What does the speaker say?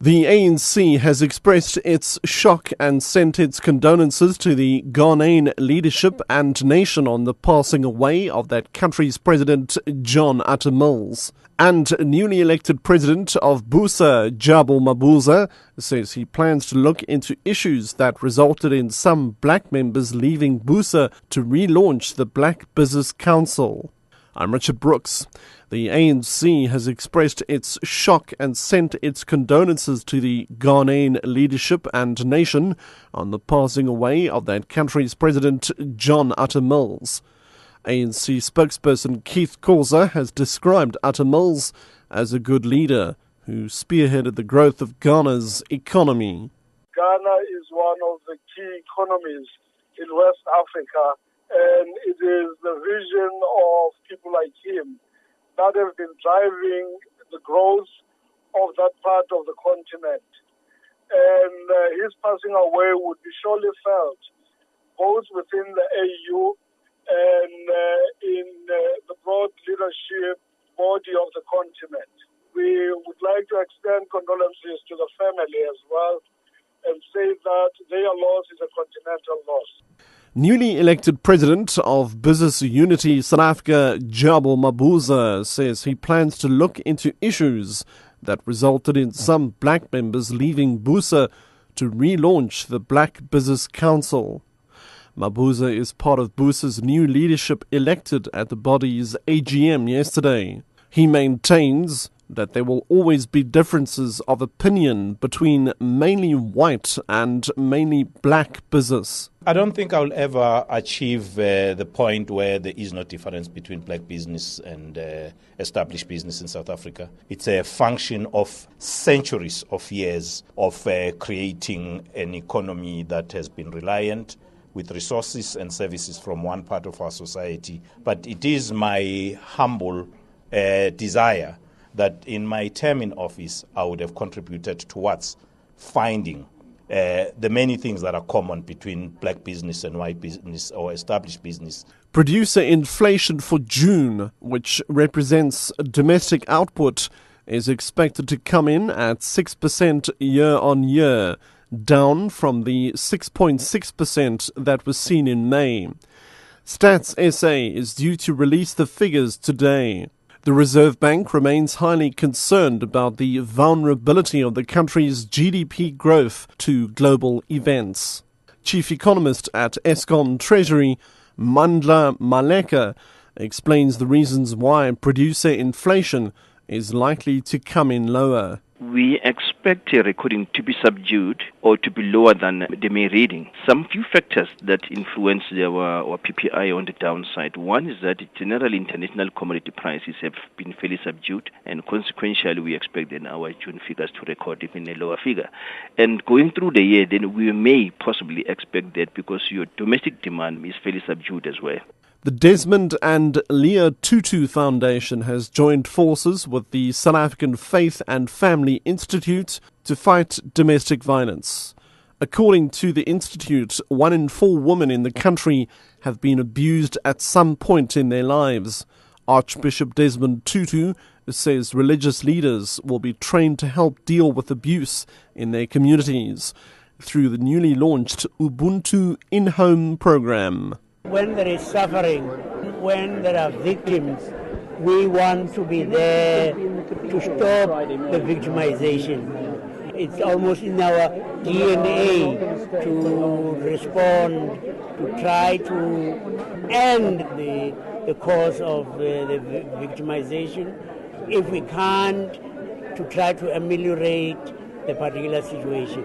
The ANC has expressed its shock and sent its condolences to the Ghanaian leadership and nation on the passing away of that country's president, John Atta Mills. And newly elected president of Busa, Jabu Mabuza, says he plans to look into issues that resulted in some black members leaving Busa to relaunch the Black Business Council. I'm Richard Brooks. The ANC has expressed its shock and sent its condolences to the Ghanaian leadership and nation on the passing away of that country's president, John Atta Mills. ANC spokesperson Keith Khoza has described Atta Mills as a good leader who spearheaded the growth of Ghana's economy. Ghana is one of the key economies in West Africa, and it is the vision of people like him that have been driving the growth of that part of the continent. And his passing away would be surely felt both within the AU and in the broad leadership body of the continent. We would like to extend condolences to the family as well and say that their loss is a continental loss. Newly elected president of Business Unity South Africa, Jabu Mabuza, says he plans to look into issues that resulted in some black members leaving Busa to relaunch the Black Business Council. Mabuza is part of Busa's new leadership elected at the body's AGM yesterday. He maintains that there will always be differences of opinion between mainly white and mainly black business. I don't think I'll ever achieve the point where there is no difference between black business and established business in South Africa. It's a function of centuries of years of creating an economy that has been reliant with resources and services from one part of our society. But it is my humble desire that in my term in office, I would have contributed towards finding the many things that are common between black business and white business or established business. Producer inflation for June, which represents domestic output, is expected to come in at 6% year on year, down from the 6.6% that was seen in May. Stats SA is due to release the figures today. The Reserve Bank remains highly concerned about the vulnerability of the country's GDP growth to global events. Chief Economist at Eskom Treasury, Mandla Maleka, explains the reasons why producer inflation is likely to come in lower. We expect a recording to be subdued or to be lower than the May reading. Some few factors that influence our PPI on the downside. One is that generally international commodity prices have been fairly subdued, and consequentially we expect then our June figures to record even a lower figure. And going through the year, then we may possibly expect that because your domestic demand is fairly subdued as well. The Desmond and Leah Tutu Foundation has joined forces with the South African Faith and Family Institute to fight domestic violence. According to the Institute, 1 in 4 women in the country have been abused at some point in their lives. Archbishop Desmond Tutu says religious leaders will be trained to help deal with abuse in their communities through the newly launched Ubuntu in-home program. When there is suffering, when there are victims, we want to be there to stop the victimization. It's almost in our DNA to respond, to try to end the cause of the victimization. If we can't, to try to ameliorate the particular situation.